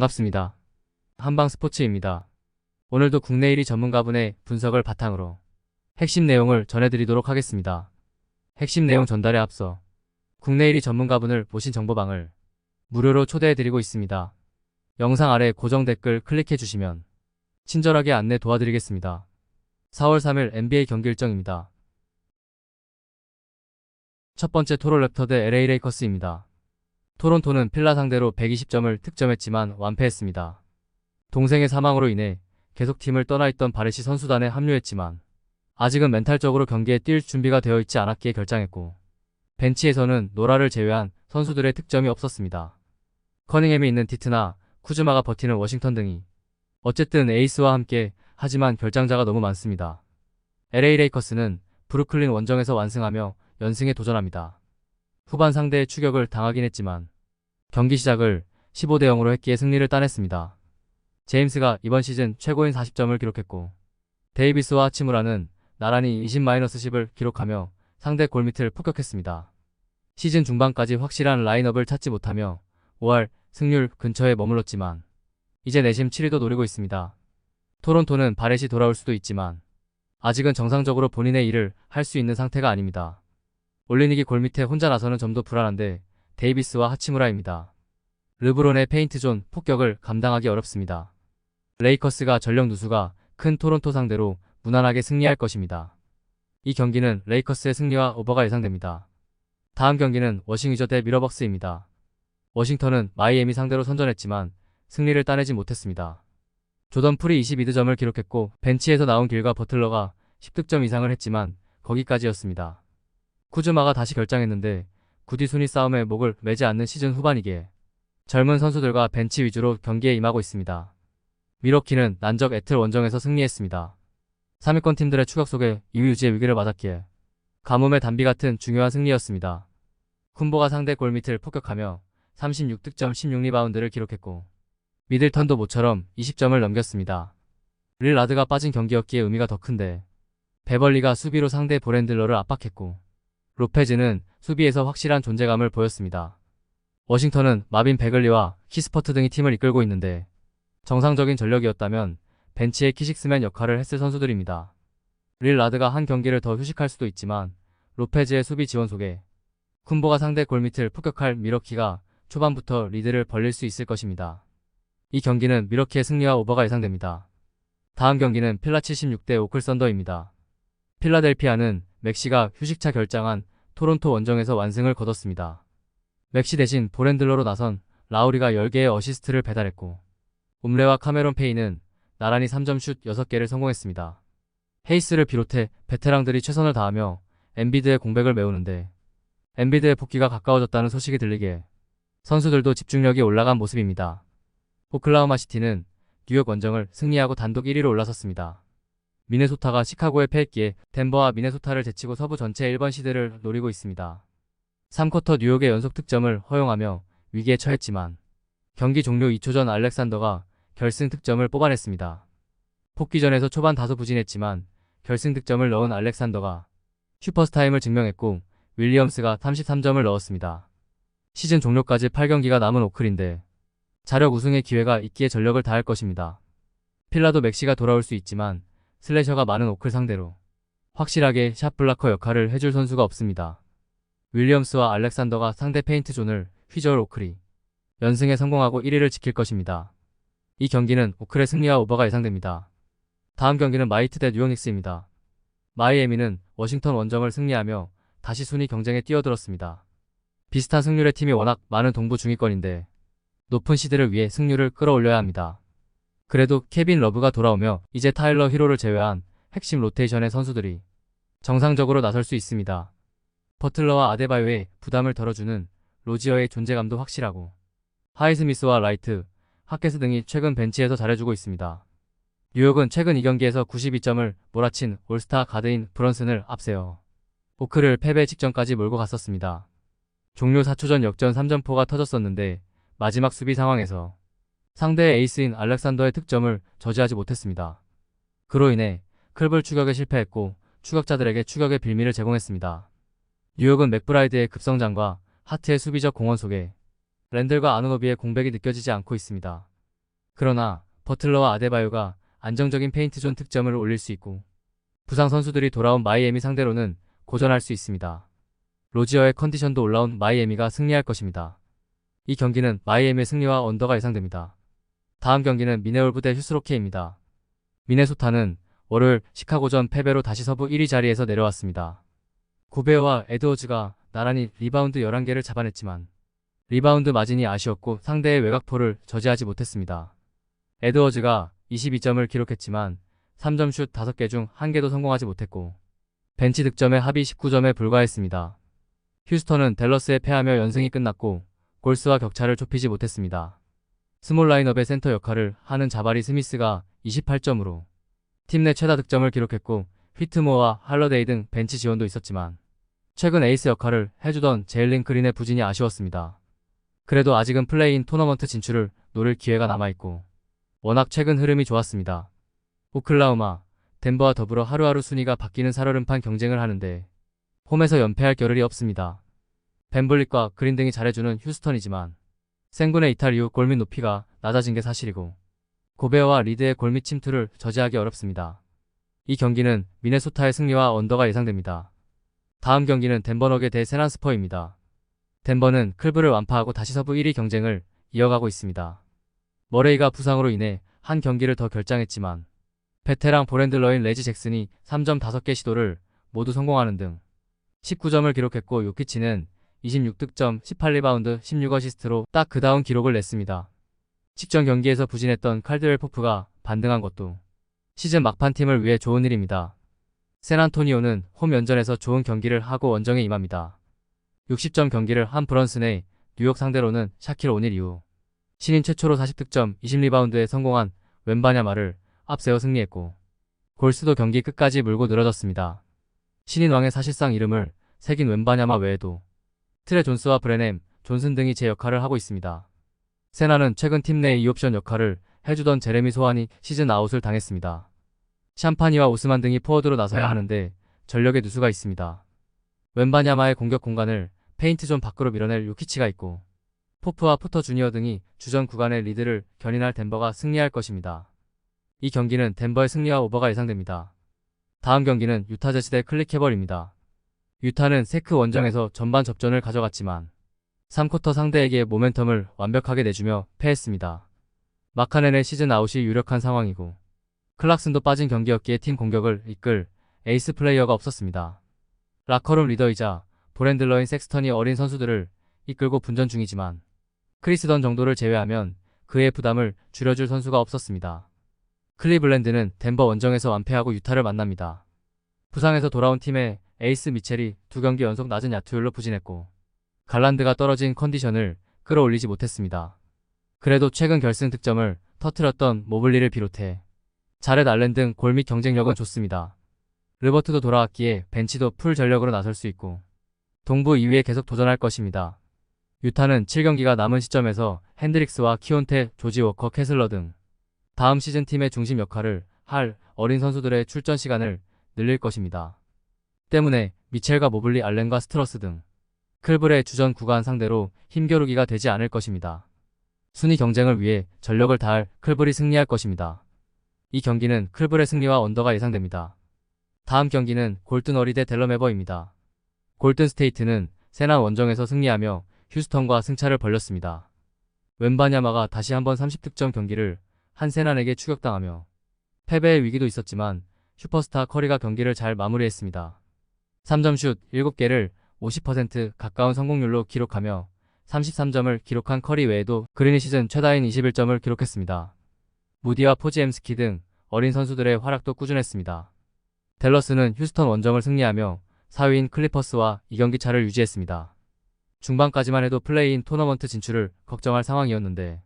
반갑습니다. 한방스포츠입니다. 오늘도 국내 1위 전문가분의 분석을 바탕으로 핵심 내용을 전해드리도록 하겠습니다. 핵심 내용 전달에 앞서 국내 1위 전문가분을 모신 정보방을 무료로 초대해드리고 있습니다. 영상 아래 고정 댓글 클릭해주시면 친절하게 안내 도와드리겠습니다. 4월 3일 NBA 경기 일정입니다. 첫 번째 토론 랩터 대 LA 레이커스입니다. 토론토는 필라 상대로 120점을 득점했지만 완패했습니다. 동생의 사망으로 인해 계속 팀을 떠나 있던 바렛이 선수단에 합류했지만 아직은 멘탈적으로 경기에 뛸 준비가 되어 있지 않았기에 결장했고, 벤치에서는 노라를 제외한 선수들의 득점이 없었습니다. 커닝햄이 있는 디트나 쿠즈마가 버티는 워싱턴 등이 어쨌든 에이스와 함께 하지만 결장자가 너무 많습니다. LA 레이커스는 브루클린 원정에서 완승하며 연승에 도전합니다. 후반 상대의 추격을 당하긴 했지만 경기 시작을 15대 0으로 했기에 승리를 따냈습니다. 제임스가 이번 시즌 최고인 40점을 기록했고, 데이비스와 하치무라는 나란히 20-10을 기록하며 상대 골밑을 폭격했습니다. 시즌 중반까지 확실한 라인업을 찾지 못하며 5할 승률 근처에 머물렀지만 이제 내심 7위도 노리고 있습니다. 토론토는 바렛이 돌아올 수도 있지만 아직은 정상적으로 본인의 일을 할 수 있는 상태가 아닙니다. 올리닉이 골밑에 혼자 나서는 점도 불안한데 데이비스와 하치무라입니다. 르브론의 페인트존 폭격을 감당하기 어렵습니다. 레이커스가 전력 누수가 큰 토론토 상대로 무난하게 승리할 것입니다. 이 경기는 레이커스의 승리와 오버가 예상됩니다. 다음 경기는 워싱 위저 대 밀워벅스입니다. 워싱턴은 마이애미 상대로 선전했지만 승리를 따내지 못했습니다. 조던 풀이 22득점을 기록했고, 벤치에서 나온 길과 버틀러가 10득점 이상을 했지만 거기까지였습니다. 쿠즈마가 다시 결장했는데 굳이 순위 싸움에 목을 매지 않는 시즌 후반이기에 젊은 선수들과 벤치 위주로 경기에 임하고 있습니다. 밀워키는 난적 애틀 원정에서 승리했습니다. 3위권 팀들의 추격 속에 2위 유지의 위기를 맞았기에 가뭄의 단비 같은 중요한 승리였습니다. 쿤보가 상대 골밑을 폭격하며 36득점 16리바운드를 기록했고, 미들턴도 모처럼 20점을 넘겼습니다. 릴라드가 빠진 경기였기에 의미가 더 큰데 베벌리가 수비로 상대 브랜들러를 압박했고, 로페즈는 수비에서 확실한 존재감을 보였습니다. 워싱턴은 마빈 베글리와 키스퍼트 등이 팀을 이끌고 있는데 정상적인 전력이었다면 벤치의 키식스맨 역할을 했을 선수들입니다. 릴라드가 한 경기를 더 휴식할 수도 있지만 로페즈의 수비 지원 속에 쿤보가 상대 골밑을 폭격할 밀워키가 초반부터 리드를 벌릴 수 있을 것입니다. 이 경기는 밀워키의 승리와 오버가 예상됩니다. 다음 경기는 필라 76대 오클 썬더입니다. 필라델피아는 맥시가 휴식차 결장한 토론토 원정에서 완승을 거뒀습니다. 맥시 대신 브랜들러로 나선 라우리가 10개의 어시스트를 배달했고, 움레와 카메론 페이는 나란히 3점 슛 6개를 성공했습니다. 헤이스를 비롯해 베테랑들이 최선을 다하며 엠비드의 공백을 메우는데 엠비드의 복귀가 가까워졌다는 소식이 들리기에 선수들도 집중력이 올라간 모습입니다. 오클라호마 시티는 뉴욕 원정을 승리하고 단독 1위로 올라섰습니다. 미네소타가 시카고에 패했기에 덴버와 미네소타를 제치고 서부 전체 1번 시드를 노리고 있습니다. 3쿼터 뉴욕의 연속 득점을 허용하며 위기에 처했지만 경기 종료 2초 전 알렉산더가 결승 득점을 뽑아냈습니다. 복귀전에서 초반 다소 부진했지만 결승 득점을 넣은 알렉산더가 슈퍼스타임을 증명했고, 윌리엄스가 33점을 넣었습니다. 시즌 종료까지 8경기가 남은 오클인데 자력 우승의 기회가 있기에 전력을 다할 것입니다. 필라도 맥시가 돌아올 수 있지만 슬래셔가 많은 오클 상대로 확실하게 샷 블라커 역할을 해줄 선수가 없습니다. 윌리엄스와 알렉산더가 상대 페인트 존을 휘저을 오클이 연승에 성공하고 1위를 지킬 것입니다. 이 경기는 오클의 승리와 오버가 예상됩니다. 다음 경기는 마이트 대 뉴욕 닉스입니다. 마이애미는 워싱턴 원정을 승리하며 다시 순위 경쟁에 뛰어들었습니다. 비슷한 승률의 팀이 워낙 많은 동부 중위권인데 높은 시드를 위해 승률을 끌어올려야 합니다. 그래도 케빈 러브가 돌아오며 이제 타일러 히로를 제외한 핵심 로테이션의 선수들이 정상적으로 나설 수 있습니다. 버틀러와 아데바요의 부담을 덜어주는 로지어의 존재감도 확실하고, 하이스미스와 라이트, 하케스 등이 최근 벤치에서 잘해주고 있습니다. 뉴욕은 최근 2경기에서 92점을 몰아친 올스타 가드인 브런슨을 앞세워 오클을 패배 직전까지 몰고 갔었습니다. 종료 4초 전 역전 3점포가 터졌었는데 마지막 수비 상황에서 상대의 에이스인 알렉산더의 득점을 저지하지 못했습니다. 그로 인해 클볼 추격에 실패했고 추격자들에게 추격의 빌미를 제공했습니다. 뉴욕은 맥브라이드의 급성장과 하트의 수비적 공헌 속에 랜들과 아누노비의 공백이 느껴지지 않고 있습니다. 그러나 버틀러와 아데바요가 안정적인 페인트존 득점을 올릴 수 있고 부상 선수들이 돌아온 마이애미 상대로는 고전할 수 있습니다. 로지어의 컨디션도 올라온 마이애미가 승리할 것입니다. 이 경기는 마이애미의 승리와 언더가 예상됩니다. 다음 경기는 미네올브 대 휴스로케입니다. 미네소타는 월요일 시카고전 패배로 다시 서부 1위 자리에서 내려왔습니다. 고베어와 에드워즈가 나란히 리바운드 11개를 잡아냈지만 리바운드 마진이 아쉬웠고 상대의 외곽포를 저지하지 못했습니다. 에드워즈가 22점을 기록했지만 3점 슛 5개 중 1개도 성공하지 못했고 벤치 득점의 합이 19점에 불과했습니다. 휴스턴은 댈러스에 패하며 연승이 끝났고 골스와 격차를 좁히지 못했습니다. 스몰 라인업의 센터 역할을 하는 자바리 스미스가 28점으로 팀 내 최다 득점을 기록했고 휘트모어와 할러데이 등 벤치 지원도 있었지만 최근 에이스 역할을 해주던 제일린 그린의 부진이 아쉬웠습니다. 그래도 아직은 플레이인 토너먼트 진출을 노릴 기회가 남아있고 워낙 최근 흐름이 좋았습니다. 오클라호마, 덴버와 더불어 하루하루 순위가 바뀌는 살얼음판 경쟁을 하는데 홈에서 연패할 겨를이 없습니다. 벤블릿과 그린 등이 잘해주는 휴스턴이지만 생군의 이탈 이후 골밑 높이가 낮아진 게 사실이고 고베어와 리드의 골밑 침투를 저지하기 어렵습니다. 이 경기는 미네소타의 승리와 언더가 예상됩니다. 다음 경기는 덴버 너겟 대 샌안스퍼입니다. 덴버는 클브를 완파하고 다시 서부 1위 경쟁을 이어가고 있습니다. 머레이가 부상으로 인해 한 경기를 더 결장했지만 베테랑 보랜들러인 레지 잭슨이 3점 5개 시도를 모두 성공하는 등 19점을 기록했고 요키치는 26득점, 18리바운드, 16어시스트로 딱 그 다운 기록을 냈습니다. 직전 경기에서 부진했던 칼드웰 포프가 반등한 것도 시즌 막판 팀을 위해 좋은 일입니다. 샌안토니오는 홈 연전에서 좋은 경기를 하고 원정에 임합니다. 60점 경기를 한 브런슨의 뉴욕 상대로는 샤킬 오닐 이후 신인 최초로 40득점, 20리바운드에 성공한 웬바냐마를 앞세워 승리했고 골스도 경기 끝까지 물고 늘어졌습니다. 신인 왕의 사실상 이름을 새긴 웬바냐마 외에도 트레 존스와 브레넴, 존슨 등이 제 역할을 하고 있습니다. 세나는 최근 팀 내 2옵션 역할을 해주던 제레미 소환이 시즌 아웃을 당했습니다. 샴파니와 오스만 등이 포워드로 나서야 하는데 전력의 누수가 있습니다. 웬바냐마의 공격 공간을 페인트존 밖으로 밀어낼 요키치가 있고 포프와 포터 주니어 등이 주전 구간의 리드를 견인할 덴버가 승리할 것입니다. 이 경기는 덴버의 승리와 오버가 예상됩니다. 다음 경기는 유타 제즈 대 클릭해버립니다. 유타는 세크 원정에서 전반 접전을 가져갔지만 3쿼터 상대에게 모멘텀을 완벽하게 내주며 패했습니다. 마카넨의 시즌 아웃이 유력한 상황이고 클락슨도 빠진 경기였기에 팀 공격을 이끌 에이스 플레이어가 없었습니다. 라커룸 리더이자 보랜들러인 섹스턴이 어린 선수들을 이끌고 분전 중이지만 크리스 던 정도를 제외하면 그의 부담을 줄여줄 선수가 없었습니다. 클리블랜드는 덴버 원정에서 완패하고 유타를 만납니다. 부상에서 돌아온 팀의 에이스 미첼이 2경기 연속 낮은 야투율로 부진했고 갈란드가 떨어진 컨디션을 끌어올리지 못했습니다. 그래도 최근 결승 득점을 터뜨렸던 모블리를 비롯해 자렛 알렌 등 골밑 경쟁력은 좋습니다. 르버트도 돌아왔기에 벤치도 풀 전력으로 나설 수 있고 동부 2위에 계속 도전할 것입니다. 유타는 7경기가 남은 시점에서 핸드릭스와 키온테, 조지 워커, 캐슬러 등 다음 시즌 팀의 중심 역할을 할 어린 선수들의 출전 시간을 늘릴 것입니다. 때문에 미첼과 모블리, 알렌과 스트러스 등 클블의 주전 구간 상대로 힘겨루기가 되지 않을 것입니다. 순위 경쟁을 위해 전력을 다할 클블이 승리할 것입니다. 이 경기는 클블의 승리와 언더가 예상됩니다. 다음 경기는 골든 어리 대 델러메버입니다. 골든 스테이트는 세나 원정에서 승리하며 휴스턴과 승차를 벌렸습니다. 웬바냐마가 다시 한번 30득점 경기를 한 세난에게 추격당하며 패배의 위기도 있었지만 슈퍼스타 커리가 경기를 잘 마무리했습니다. 3점 슛 7개를 50% 가까운 성공률로 기록하며 33점을 기록한 커리 외에도 그린이 시즌 최다인 21점을 기록했습니다. 무디와 포지엠스키 등 어린 선수들의 활약도 꾸준했습니다. 댈러스는 휴스턴 원정을 승리하며 4위인 클리퍼스와 2경기 차를 유지했습니다. 중반까지만 해도 플레이인 토너먼트 진출을 걱정할 상황이었는데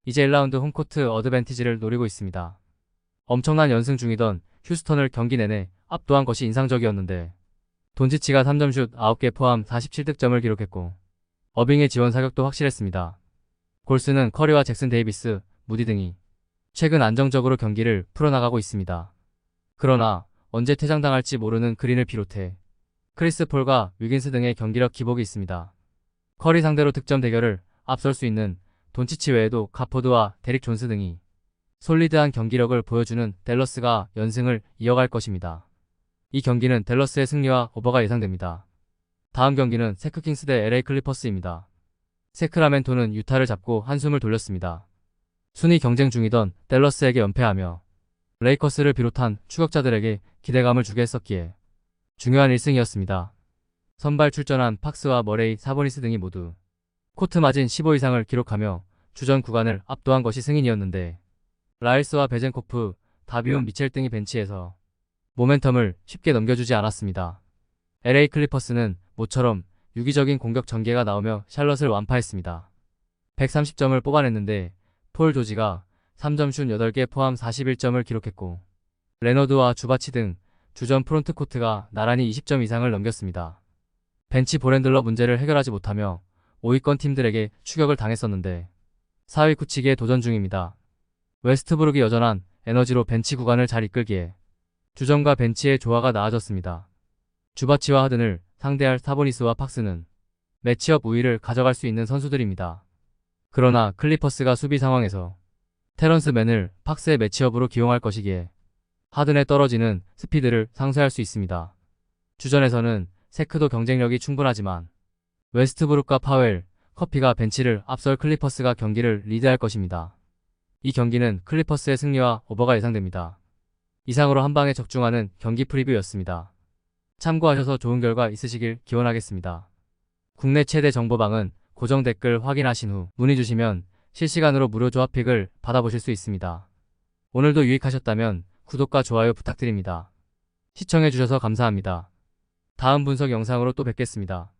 이제 1라운드 홈코트 어드밴티지를 노리고 있습니다. 엄청난 연승 중이던 휴스턴을 경기 내내 압도한 것이 인상적이었는데 돈치치가 3점 슛 9개 포함 47득점을 기록했고 어빙의 지원 사격도 확실했습니다. 골스는 커리와 잭슨 데이비스, 무디 등이 최근 안정적으로 경기를 풀어나가고 있습니다. 그러나 언제 퇴장당할지 모르는 그린을 비롯해 크리스 폴과 위긴스 등의 경기력 기복이 있습니다. 커리 상대로 득점 대결을 앞설 수 있는 돈치치 외에도 가포드와 데릭 존스 등이 솔리드한 경기력을 보여주는 댈러스가 연승을 이어갈 것입니다. 이 경기는 댈러스의 승리와 오버가 예상됩니다. 다음 경기는 세크킹스 대 LA 클리퍼스입니다. 세크라멘토는 유타를 잡고 한숨을 돌렸습니다. 순위 경쟁 중이던 댈러스에게 연패하며 레이커스를 비롯한 추격자들에게 기대감을 주게 했었기에 중요한 1승이었습니다. 선발 출전한 팍스와 머레이, 사보니스 등이 모두 코트 마진 15 이상을 기록하며 주전 구간을 압도한 것이 승인이었는데 라일스와 베젠코프, 다비온 미첼 등이 벤치에서 모멘텀을 쉽게 넘겨주지 않았습니다. LA 클리퍼스는 모처럼 유기적인 공격 전개가 나오며 샬럿을 완파했습니다. 130점을 뽑아냈는데 폴 조지가 3점 슛 8개 포함 41점을 기록했고 레너드와 주바치 등 주전 프론트코트가 나란히 20점 이상을 넘겼습니다. 벤치 보렌들러 문제를 해결하지 못하며 5위권 팀들에게 추격을 당했었는데 4위 굳히기에 도전 중입니다. 웨스트브룩이 여전한 에너지로 벤치 구간을 잘 이끌기에 주전과 벤치의 조화가 나아졌습니다. 주바치와 하든을 상대할 사보니스와 팍스는 매치업 우위를 가져갈 수 있는 선수들입니다. 그러나 클리퍼스가 수비 상황에서 테런스 맨을 팍스의 매치업으로 기용할 것이기에 하든의 떨어지는 스피드를 상쇄할 수 있습니다. 주전에서는 세크도 경쟁력이 충분하지만 웨스트브룩과 파웰, 커피가 벤치를 앞설 클리퍼스가 경기를 리드할 것입니다. 이 경기는 클리퍼스의 승리와 오버가 예상됩니다. 이상으로 한방에 적중하는 경기 프리뷰였습니다. 참고하셔서 좋은 결과 있으시길 기원하겠습니다. 국내 최대 정보방은 고정 댓글 확인하신 후 문의 주시면 실시간으로 무료 조합픽을 받아보실 수 있습니다. 오늘도 유익하셨다면 구독과 좋아요 부탁드립니다. 시청해주셔서 감사합니다. 다음 분석 영상으로 또 뵙겠습니다.